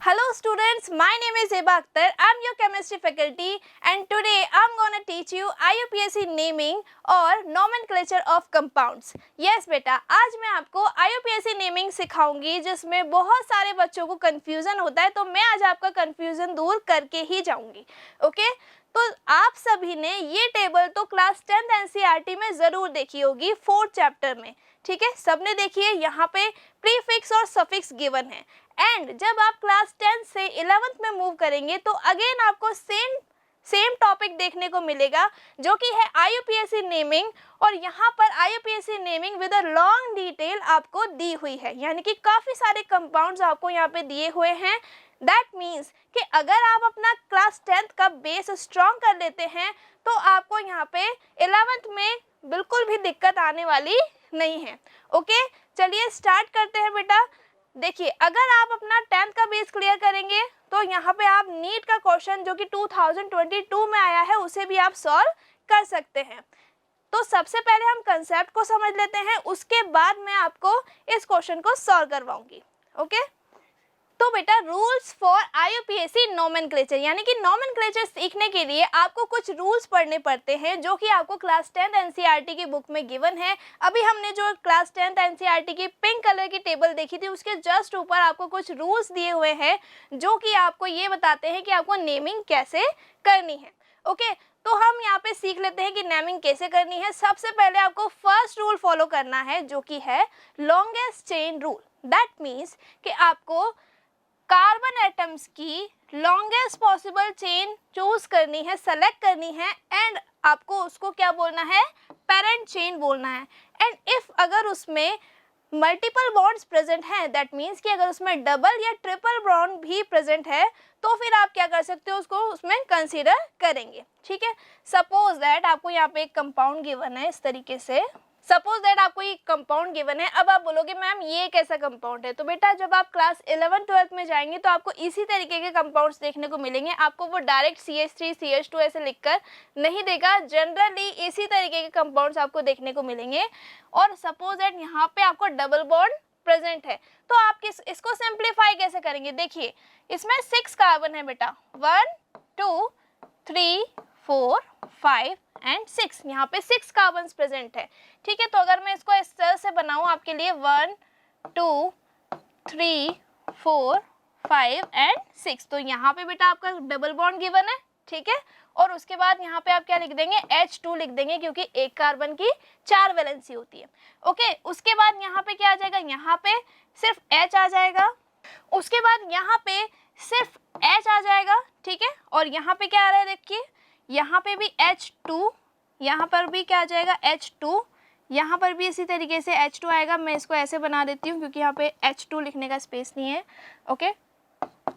Hello students, my name is Eba Akhtar. I'm your chemistry faculty and today I'm gonna teach you IUPAC naming और nomenclature of compounds. Yes बेटा, आज मैं आपको IUPAC naming सिखाऊंगी जिसमें बहुत सारे बच्चों को confusion होता है, तो मैं आज आपका confusion दूर करके ही जाऊंगी. ओके तो आप सभी ने ये टेबल तो क्लास 10th NCERT में ज़रूर देखी होगी 4th चैप्टर में. ठीक है, सबने देखी है. यहाँ पे प्रीफिक्स और सफिक्स गिवन है एंड जब आप क्लास 10 से 11th में मूव करेंगे तो अगेन आपको सेम टॉपिक देखने को मिलेगा जो कि है IUPAC नेमिंग. और यहाँ पर IUPAC naming with a long detail आपको दी हुई है, यानी कि काफ़ी सारे कंपाउंड्स आपको यहाँ पे दिए हुए हैं. दैट मीन्स कि अगर आप अपना क्लास 10th का बेस स्ट्रॉन्ग कर लेते हैं तो आपको यहाँ पे 11th में बिल्कुल भी दिक्कत आने वाली नहीं है. ओके चलिए स्टार्ट करते हैं बेटा. देखिए, अगर आप अपना 10th का बेस क्लियर करेंगे तो यहाँ पे आप नीट का क्वेश्चन जो कि 2022 में आया है उसे भी आप सॉल्व कर सकते हैं. तो सबसे पहले हम कंसेप्ट को समझ लेते हैं, उसके बाद मैं आपको इस क्वेश्चन को सॉल्व करवाऊंगी. ओके तो बेटा रूल्स फॉर IUPAC नोमेनक्लेचर, यानी कि नोमेनक्लेचर सीखने के लिए आपको कुछ रूल्स पढ़ने पड़ते हैं जो कि आपको क्लास 10th NCERT की बुक में गिवन है. अभी हमने जो क्लास 10th NCERT की पिंक कलर की टेबल देखी थी उसके जस्ट ऊपर आपको कुछ रूल्स दिए हुए हैं जो कि आपको ये बताते हैं कि आपको नेमिंग कैसे करनी है. ओके तो हम यहाँ पे सीख लेते हैं कि नेमिंग कैसे करनी है. सबसे पहले आपको फर्स्ट रूल फॉलो करना है जो कि है longest chain rule. That means कि आपको कार्बन एटम्स की लॉन्गेस्ट पॉसिबल चेन चूज करनी है, सेलेक्ट करनी है एंड आपको उसको क्या बोलना है, पेरेंट चेन बोलना है. एंड इफ अगर उसमें मल्टीपल बॉन्ड्स प्रेजेंट हैं, दैट मीन्स कि अगर उसमें डबल या ट्रिपल बॉन्ड भी प्रेजेंट है तो फिर आप क्या कर सकते हो, उसको उसमें कंसीडर करेंगे. ठीक है, सपोज दैट आपको यहाँ पे एक कंपाउंड गिवन है इस तरीके से. सपोज दैट आपको ये कंपाउंड गिवन है. अब आप बोलोगे मैम ये कैसा कंपाउंड है, तो बेटा जब आप क्लास 11th-12th में जाएंगे तो आपको इसी तरीके के कंपाउंड्स देखने को मिलेंगे. आपको वो डायरेक्ट CH3 CH2 ऐसे लिखकर नहीं देगा, जनरली इसी तरीके के कंपाउंड्स आपको देखने को मिलेंगे. और सपोज दैट यहाँ पे आपको डबल बॉन्ड प्रेजेंट है तो आप इसको सिंप्लीफाई कैसे करेंगे. देखिए इसमें 6 कार्बन है बेटा, 1 2 3 4 5 एंड 6. यहाँ पे 6 कार्बन्स प्रेजेंट है. ठीक है, तो अगर मैं इसको इस तरह से बनाऊं आपके लिए 1 2 3 4 5 एंड 6, तो यहाँ पे बेटा आपका डबल बॉन्ड गिवन है. ठीक है, और उसके बाद यहाँ पे आप क्या लिख देंगे, H2 लिख देंगे क्योंकि एक कार्बन की 4 वैलेंसी होती है. ओके उसके बाद यहाँ पे क्या आ जाएगा, यहाँ पे सिर्फ H आ जाएगा. उसके बाद यहाँ पे सिर्फ H आ जाएगा. ठीक है, और यहाँ पे क्या आ रहा है देखिए, यहाँ पे भी H2, यहाँ पर भी क्या आ जाएगा H2, यहाँ पर भी इसी तरीके से H2 आएगा. मैं इसको ऐसे बना देती हूँ क्योंकि यहाँ पे H2 लिखने का स्पेस नहीं है. ओके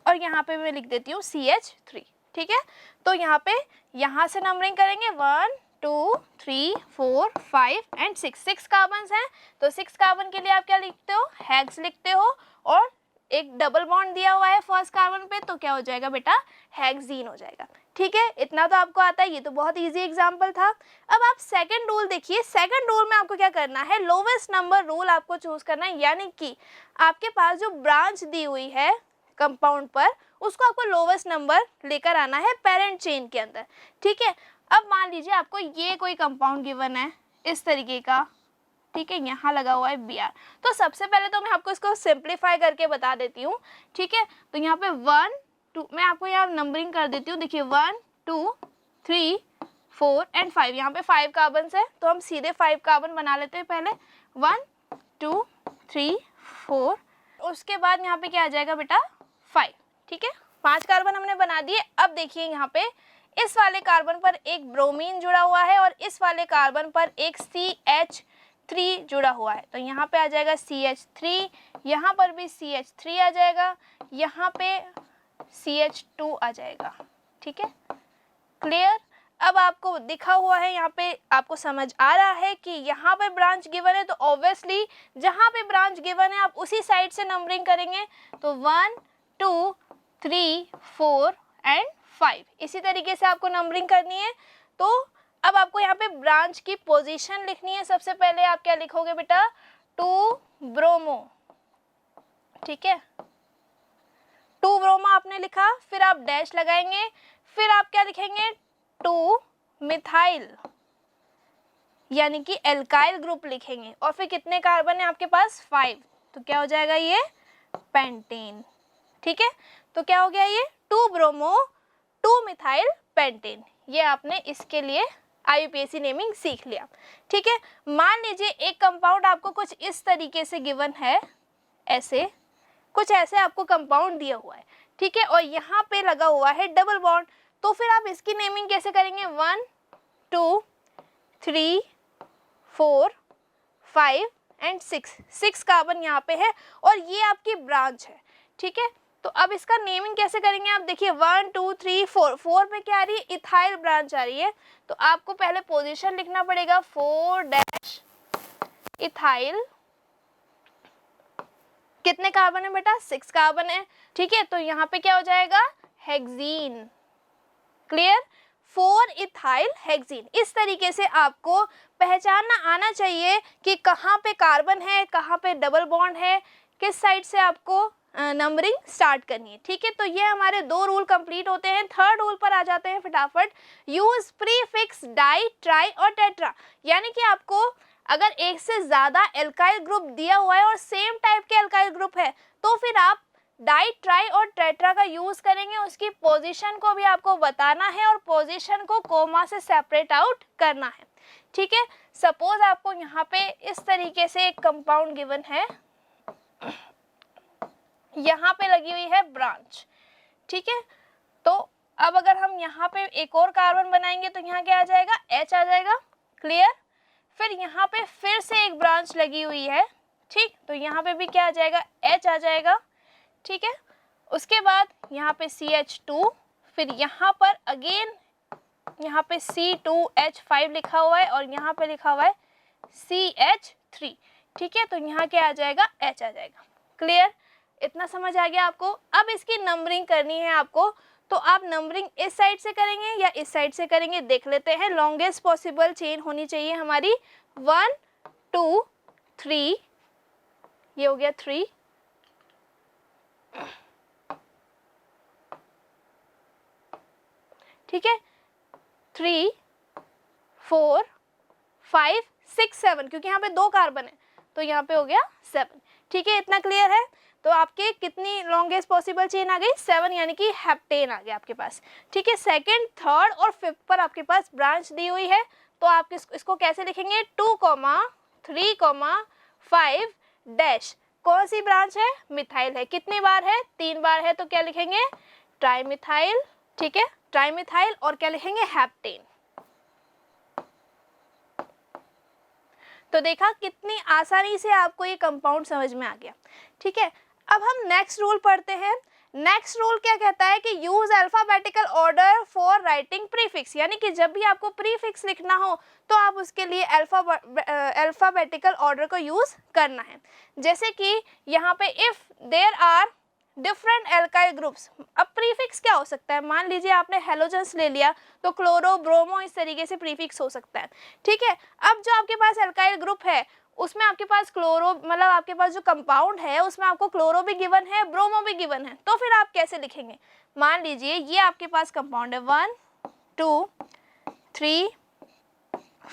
और यहाँ पे मैं लिख देती हूँ CH3. ठीक है, तो यहाँ से नंबरिंग करेंगे 1 2 3 4 5 एंड 6 कार्बन्स हैं. तो 6 कार्बन के लिए आप क्या लिखते हो, हेक्स लिखते हो. और एक डबल बॉन्ड दिया हुआ है फर्स्ट कार्बन पे तो क्या हो जाएगा बेटा, हेक्सीन हो जाएगा. ठीक है, इतना तो आपको आता है, ये तो बहुत इजी एग्जांपल था. अब आप सेकंड रूल देखिए. सेकंड रूल में आपको क्या करना है, लोवेस्ट नंबर रूल आपको चूज करना है, यानी कि आपके पास जो ब्रांच दी हुई है कंपाउंड पर उसको आपको लोवेस्ट नंबर लेकर आना है पेरेंट चेन के अंदर. ठीक है, अब मान लीजिए आपको ये कोई कंपाउंड गिवन है इस तरीके का. ठीक है, यहाँ लगा हुआ है Br. तो सबसे पहले तो मैं आपको इसको सिंप्लीफाई करके बता देती हूँ. ठीक है, तो यहाँ पे 1 2, मैं आपको यहाँ नंबरिंग कर देती हूँ. देखिए 1 2 3 4 एंड 5. यहाँ पे 5 कार्बन है तो हम सीधे 5 कार्बन बना लेते हैं. पहले 1 2 3 4, उसके बाद यहाँ पे क्या आ जाएगा बेटा 5. ठीक है, 5 कार्बन हमने बना दिए. अब देखिए यहाँ पे इस वाले कार्बन पर एक ब्रोमीन जुड़ा हुआ है और इस वाले कार्बन पर एक CH3 जुड़ा हुआ है. तो यहाँ पे आ जाएगा CH3, यहाँ पर भी CH3 आ जाएगा, यहाँ पे CH2 आ जाएगा. ठीक है, क्लियर. अब आपको दिखा हुआ है, यहाँ पे आपको समझ आ रहा है कि यहाँ पे ब्रांच गिवन है तो ऑब्वियसली जहाँ पे ब्रांच गिवन है आप उसी साइड से नंबरिंग करेंगे. तो 1 2 3 4 एंड 5 इसी तरीके से आपको नंबरिंग करनी है. तो अब आपको यहाँ पे ब्रांच की पोजीशन लिखनी है. सबसे पहले आप क्या लिखोगे बेटा, 2 ब्रोमो. ठीक है, 2 ब्रोमो आपने लिखा, फिर आप डैश लगाएंगे, फिर आप क्या लिखेंगे 2 मिथाइल यानी कि एल्काइल ग्रुप लिखेंगे, और फिर कितने कार्बन है आपके पास 5, तो क्या हो जाएगा ये पेंटेन। ठीक है, तो क्या हो गया ये 2 ब्रोमो 2 मिथाइल पेंटेन। ये आपने इसके लिए IUPAC नेमिंग सीख लिया। ठीक है, मान लीजिए एक कंपाउंड आपको कुछ इस तरीके से गिवन है, ऐसे कुछ ऐसे आपको कंपाउंड दिया हुआ है। ठीक है, और यहाँ पे लगा हुआ है डबल बॉन्ड, तो फिर आप इसकी नेमिंग कैसे करेंगे 1 2 3 4 5 एंड 6 कार्बन यहाँ पे है और ये आपकी ब्रांच है। ठीक है, तो अब इसका नेमिंग कैसे करेंगे आप देखिए 1 2 3 4 में क्या आ रही है इथाइल ब्रांच आ रही है, तो आपको पहले पोजीशन लिखना पड़ेगा 4 डैश इथाइल। कितने कार्बन है बेटा 6 कार्बन है। ठीक है, तो यहाँ पे क्या हो जाएगा हेक्सीन। Clear, 4 ethyl hexene. इस तरीके से आपको पहचानना आना चाहिए कि कहाँ पे कार्बन है, कहाँ पे डबल बॉन्ड है, किस साइड से आपको नंबरिंग स्टार्ट करनी है। ठीक है, तो ये हमारे 2 रूल कंप्लीट होते हैं। थर्ड रूल पर आ जाते हैं फटाफट। यूज प्रीफिक्स डाई ट्राई और टेट्रा, यानी कि आपको अगर एक से ज्यादा एल्काइल ग्रुप दिया हुआ है और सेम टाइप के एल्काइल ग्रुप है तो फिर आप डाई ट्राई और टेट्रा का यूज करेंगे। उसकी पोजीशन को भी आपको बताना है और पोजीशन को कोमा से सेपरेट आउट करना है। ठीक है, सपोज आपको यहाँ पे इस तरीके से एक कंपाउंड गिवन है, यहाँ पे लगी हुई है ब्रांच। ठीक है, तो अब अगर हम यहाँ पे एक और कार्बन बनाएंगे तो यहाँ क्या आ जाएगा H आ जाएगा। क्लियर, फिर यहाँ पे फिर से एक ब्रांच लगी हुई है। ठीक, तो यहाँ पे भी क्या आ जाएगा H आ जाएगा। ठीक है, उसके बाद यहाँ पे CH2, फिर यहाँ पर अगेन यहाँ पे C2H5 लिखा हुआ है और यहाँ पे लिखा हुआ है CH3। ठीक है, तो यहाँ क्या आ जाएगा H आ जाएगा। क्लियर, इतना समझ आ गया आपको। अब इसकी नंबरिंग करनी है आपको, तो आप नंबरिंग इस साइड से करेंगे या इस साइड से करेंगे देख लेते हैं। लॉन्गेस्ट पॉसिबल चेन होनी चाहिए हमारी 1 2 3, ये हो गया 3, ठीक है 3 4 5 6 7, क्योंकि यहाँ पे 2 कार्बन है तो यहाँ पे हो गया 7। ठीक है, इतना क्लियर है। तो आपके कितनी लॉन्गेस्ट पॉसिबल चेन आ गई 7, यानी कि हेप्टेन आ गया आपके पास। ठीक है, सेकंड थर्ड और फिफ्थ पर आपके पास ब्रांच दी हुई है, तो आप इसको कैसे लिखेंगे 2 3 5 डैश। कौन सी ब्रांच है मिथाइल है, कितनी बार है 3 बार है, तो क्या लिखेंगे ट्राइमिथाइल। ठीक है, ट्राइमिथाइल और क्या लिखेंगे हेप्टेन। तो देखा कितनी आसानी से आपको ये कंपाउंड समझ में आ गया। ठीक है, अब हम नेक्स्ट रूल पढ़ते हैं। नेक्स्ट रूल क्या कहता है कि use alphabetical order for writing prefix, यानी कि जब भी आपको प्रीफिक्स लिखना हो तो आप उसके लिए अल्फाबेटिकल ऑर्डर को यूज करना है। जैसे कि यहाँ पे if there are different alkyl groups, अब प्रीफिक्स क्या हो सकता है, मान लीजिए आपने हेलोजेंस ले लिया तो क्लोरो ब्रोमो इस तरीके से प्रीफिक्स हो सकता है। ठीक है, अब जो आपके पास एल्काइल ग्रुप है उसमें आपके पास क्लोरो, मतलब आपके पास जो कंपाउंड है उसमें आपको क्लोरो भी गिवन है, ब्रोमो भी गिवन है, तो फिर आप कैसे लिखेंगे। मान लीजिए ये आपके पास कंपाउंड है 1 2 3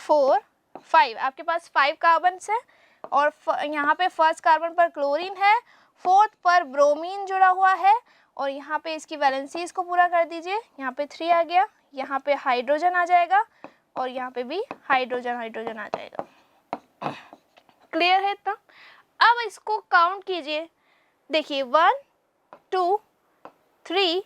4 5, आपके पास 5 कार्बन है और यहाँ पे फर्स्ट कार्बन पर क्लोरीन है, फोर्थ पर ब्रोमीन जुड़ा हुआ है और यहाँ पे इसकी वैलेंसीज को पूरा कर दीजिए। यहाँ पे 3 आ गया, यहाँ पे हाइड्रोजन आ जाएगा और यहाँ पे भी हाइड्रोजन आ जाएगा। क्लियर है इतना। अब इसको काउंट कीजिए, देखिए 1 2 3,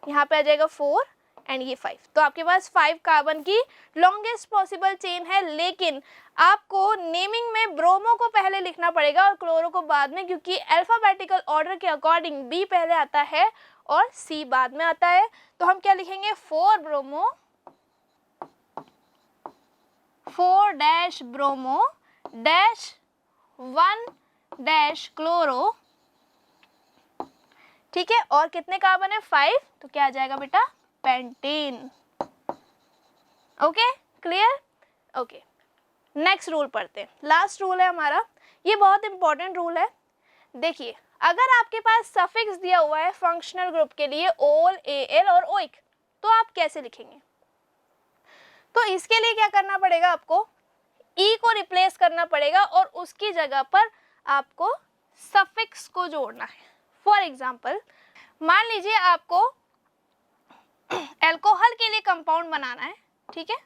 यहाँ पे आ जाएगा 4 एंड ये 5, तो आपके पास 5 कार्बन की लॉन्गेस्ट पॉसिबल चेन है। लेकिन आपको नेमिंग में ब्रोमो को पहले लिखना पड़ेगा और क्लोरो को बाद में, क्योंकि अल्फाबेटिकल ऑर्डर के अकॉर्डिंग बी पहले आता है और सी बाद में आता है। तो हम क्या लिखेंगे 4 bromo 4 dash bromo dash 1 dash chloro. ठीक है, और कितने कार्बन है 5, तो क्या आ जाएगा बेटा pentane. Okay clear. Okay, next rule पढ़ते हैं। लास्ट रूल है हमारा, ये बहुत इंपॉर्टेंट रूल है। देखिए अगर आपके पास सफिक्स दिया हुआ है फंक्शनल ग्रुप के लिए ओल, एल और ओइक, तो आप कैसे लिखेंगे? तो इसके लिए क्या करना पड़ेगा, आपको ई को रिप्लेस करना पड़ेगा और उसकी जगह पर आपको सफिक्स को जोड़ना है। फॉर एग्जाम्पल, मान लीजिए आपको अल्कोहल के लिए कंपाउंड बनाना है, ठीक है,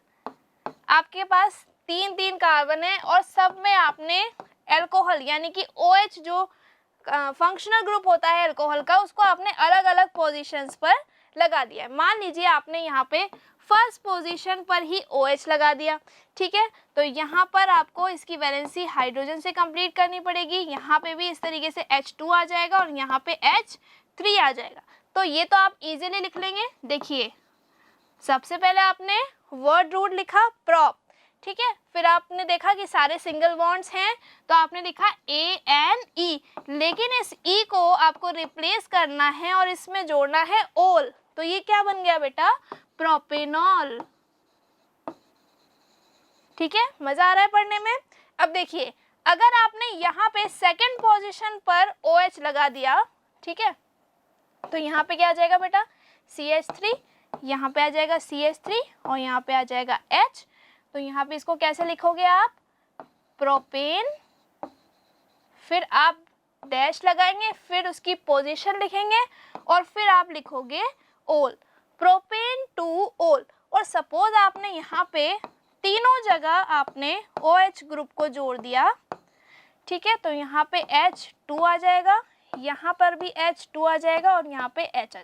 आपके पास 3 कार्बन है और सब में आपने अल्कोहल यानी कि OH जो फंक्शनल ग्रुप होता है अल्कोहल का, उसको आपने अलग अलग पोजीशंस पर लगा दिया है। मान लीजिए आपने यहाँ पे फर्स्ट पोजीशन पर ही OH लगा दिया, ठीक है, तो यहाँ पर आपको इसकी वैलेंसी हाइड्रोजन से कंप्लीट करनी पड़ेगी। यहाँ पे भी इस तरीके से H2 आ जाएगा और यहाँ पे H3 आ जाएगा। तो ये तो आप इजीली लिख लेंगे। देखिए, सबसे पहले आपने वर्ड रूट लिखा प्रॉप, ठीक है, फिर आपने देखा कि सारे सिंगल बॉन्ड्स हैं तो आपने लिखा ANE, लेकिन इस E को आपको रिप्लेस करना है और इसमें जोड़ना है ओल, तो ये क्या बन गया बेटा, प्रोपेनॉल। ठीक है, मजा आ रहा है पढ़ने में। अब देखिए, अगर आपने यहाँ पे सेकंड पोजीशन पर OH लगा दिया, ठीक है, तो यहाँ पे क्या आ जाएगा बेटा, CH3, यहाँ पे आ जाएगा CH3 और यहाँ पे आ जाएगा H। तो यहाँ पे इसको कैसे लिखोगे आप, प्रोपेन, फिर आप डैश लगाएंगे, फिर उसकी पोजीशन लिखेंगे और फिर आप लिखोगे ओल, प्रोपेन टू ओल। और सपोज आपने यहाँ पे तीनों जगह आपने OH ग्रुप को जोड़ दिया, ठीक है, तो यहाँ पे H2 आ जाएगा, यहाँ पर भी H2 आ जाएगा और यहाँ पे H आ जाएगा,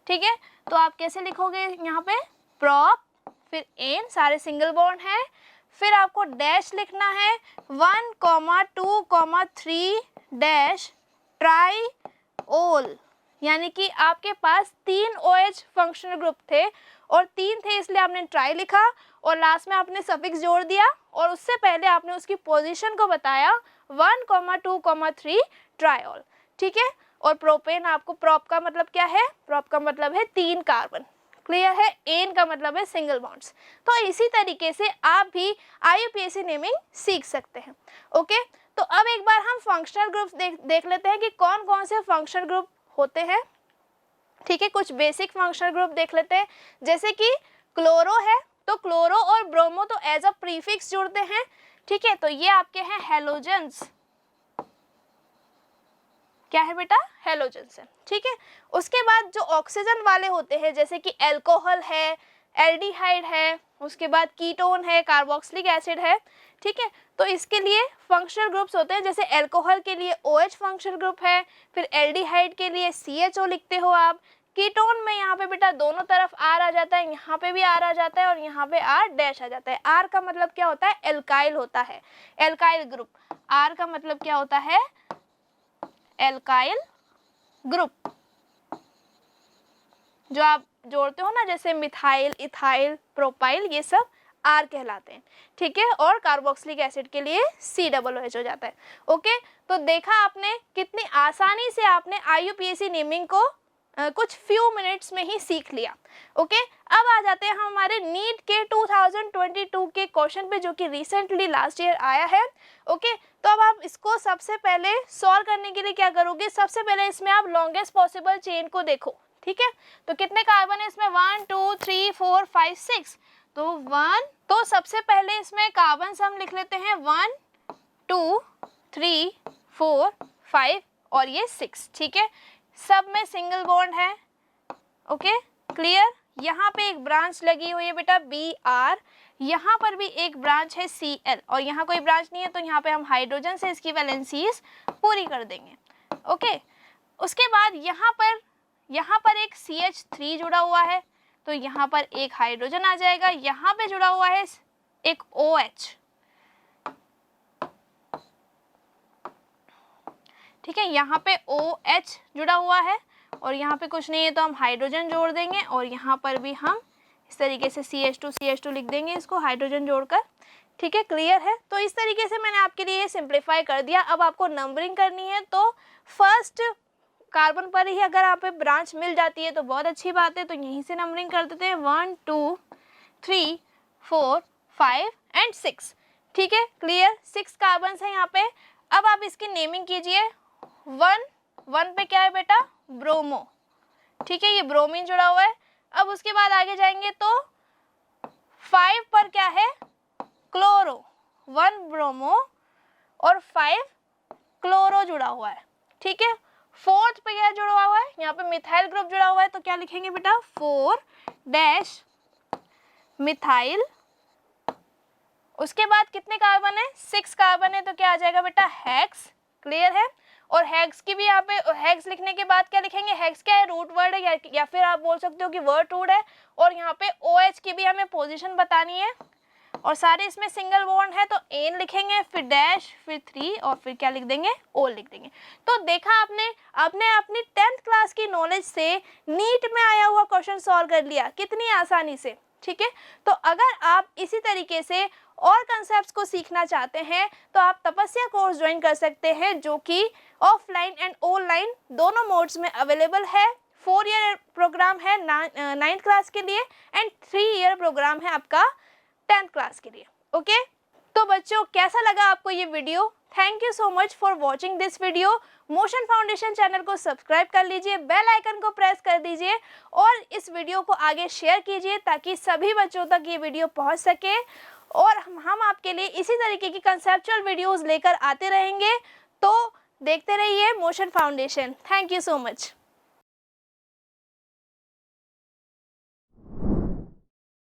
ठीक है। तो आप कैसे लिखोगे, यहाँ पे प्रॉप, फिर एन, सारे सिंगल बॉन्ड हैं, फिर आपको डैश लिखना है 1, 2, 3 डैश ट्राई ओल, यानी कि आपके पास 3 OH फंक्शनल ग्रुप थे और 3 थे इसलिए आपने ट्राई लिखा और लास्ट में आपने सफिक्स जोड़ दिया और उससे पहले आपने उसकी पोजीशन को बताया 1, 2, 3 ट्राइओल, ठीक है। और प्रोपेन, आपको प्रॉप का मतलब क्या है, प्रॉप का मतलब है 3 कार्बन, क्लियर है, एन का मतलब है सिंगल बॉन्ड्स। तो इसी तरीके से आप भी IUPAC नेमिंग सीख सकते हैं। ओके, तो अब एक बार हम फंक्शनल ग्रुप्स देख लेते हैं कि कौन कौन से फंक्शनल ग्रुप होते हैं, ठीक है। कुछ बेसिक फंक्शनल ग्रुप देख लेते हैं, जैसे कि क्लोरो है, तो क्लोरो और ब्रोमो तो एज अ प्रीफिक्स जुड़ते हैं, ठीक है, तो ये आपके हैं हेलोजेंस, क्या है बेटा, हेलोजेंस है, ठीक है। उसके बाद जो ऑक्सीजन वाले होते हैं, जैसे कि अल्कोहल है, एल्डिहाइड है, उसके बाद कीटोन है, कार्बोक्सिलिक एसिड है, ठीक है। तो इसके लिए फंक्शनल ग्रुप्स होते हैं, जैसे अल्कोहल के लिए OH फंक्शनल ग्रुप है, फिर एल्डिहाइड के लिए CHO लिखते हो आप, कीटोन में यहाँ पे बेटा दोनों तरफ R आ जाता है, यहाँ पे भी R आ जाता है और यहाँ पे R डैश आ जाता है। R का मतलब क्या होता है, एल्काइल होता है, एल्काइल ग्रुप। R का मतलब क्या होता है, एल्काइल ग्रुप। जो आप जोड़ते हो ना, जैसे मिथाइल, इथाइल, प्रोपाइल, ये सब R कहलाते हैं, ठीक है। और कार्बोक्सिलिक एसिड के लिए COOH हो जाता है। ओके, तो देखा आपने कितनी आसानी से आपने IUPAC नेमिंग को कुछ फ्यू मिनट्स में ही सीख लिया। ओके, अब आ जाते हैं हमारे नीट के 2022 के क्वेश्चन पे, जो कि रिसेंटली लास्ट ईयर आया है। ओके, तो अब आप इसको सबसे पहले सॉल्व करने के लिए क्या करोगे, सबसे पहले इसमें आप लॉन्गेस्ट पॉसिबल चेन को देखो, ठीक है। तो कितने कार्बन है इसमें, 1, 2, 3, 4, 5, 6, तो 1, तो सबसे पहले इसमें कार्बन सम लिख लेते हैं 1, 2, 3, 4, 5 और ये 6, ठीक है। सब में सिंगल बॉन्ड है, ओके, क्लियर। यहाँ पे एक ब्रांच लगी हुई है बेटा BR, यहाँ पर भी एक ब्रांच है Cl और यहाँ कोई ब्रांच नहीं है, तो यहाँ पे हम हाइड्रोजन से इसकी वैलेंसीज पूरी कर देंगे। ओके, उसके बाद यहाँ पर एक CH3 जुड़ा हुआ है, तो यहाँ पर एक हाइड्रोजन आ जाएगा, यहाँ पे जुड़ा हुआ है एक OH, ठीक है, यहाँ पे OH जुड़ा हुआ है और यहाँ पे कुछ नहीं है तो हम हाइड्रोजन जोड़ देंगे और यहाँ पर भी हम इस तरीके से CH2 लिख देंगे इसको हाइड्रोजन जोड़कर, ठीक है, क्लियर है। तो इस तरीके से मैंने आपके लिए सिंप्लीफाई कर दिया। अब आपको नंबरिंग करनी है, तो फर्स्ट कार्बन पर ही अगर आप ब्रांच मिल जाती है तो बहुत अच्छी बात है, तो यहीं से नंबरिंग कर देते हैं 1, 2, 3, 4, 5 एंड 6, ठीक है, क्लियर। 6 कार्बन है यहाँ पे। अब आप इसकी नेमिंग कीजिए 1, 1 पे क्या है बेटा, ब्रोमो, ठीक है, ये ब्रोमीन जुड़ा हुआ है। अब उसके बाद आगे जाएंगे तो 5 पर क्या है, क्लोरो, 1 ब्रोमो और 5 क्लोरो जुड़ा हुआ है, ठीक है। 4th पे क्या जुड़ा हुआ है, यहाँ पे मिथाइल ग्रुप जुड़ा हुआ है, तो क्या लिखेंगे बेटा, 4 डैश मिथाइल। उसके बाद कितने कार्बन है, 6 कार्बन है, तो क्या आ जाएगा बेटा, हेक्स, क्लियर है। और हेक्स की भी यहाँ पे हेक्स लिखने के बाद क्या लिखेंगे, हेक्स क्या है, रूट वर्ड है या फिर आप बोल सकते हो कि वर्ड रूट है। और यहाँ पे OH की भी हमें पोजीशन बतानी है और सारे इसमें सिंगल बॉन्ड है, तो एन लिखेंगे, फिर डैश, फिर 3 और फिर क्या लिख देंगे, ओ लिख देंगे। तो देखा आपने अपनी 10th क्लास की नॉलेज से नीट में आया हुआ क्वेश्चन सॉल्व कर लिया कितनी आसानी से, ठीक है। तो अगर आप इसी तरीके से और कंसेप्ट्स को सीखना चाहते हैं तो आप तपस्या कोर्स ज्वाइन कर सकते हैं, जो कि ऑफलाइन एंड ऑनलाइन दोनों मोड्स में अवेलेबल है। 4 ईयर प्रोग्राम है 9th क्लास के लिए एंड 3 ईयर प्रोग्राम है आपका 10th क्लास के लिए, ओके। तो बच्चों कैसा लगा आपको ये video, thank you so much for watching this video. Motion foundation channel को सब्सक्राइब कर लीजिए, बेल आइकन को प्रेस कर दीजिए और इस वीडियो को आगे शेयर कीजिए ताकि सभी बच्चों तक ये वीडियो पहुंच सके। और हम आपके लिए इसी तरीके की कंसेप्चुअल वीडियोस लेकर आते रहेंगे, तो देखते रहिए motion foundation. Thank you so much.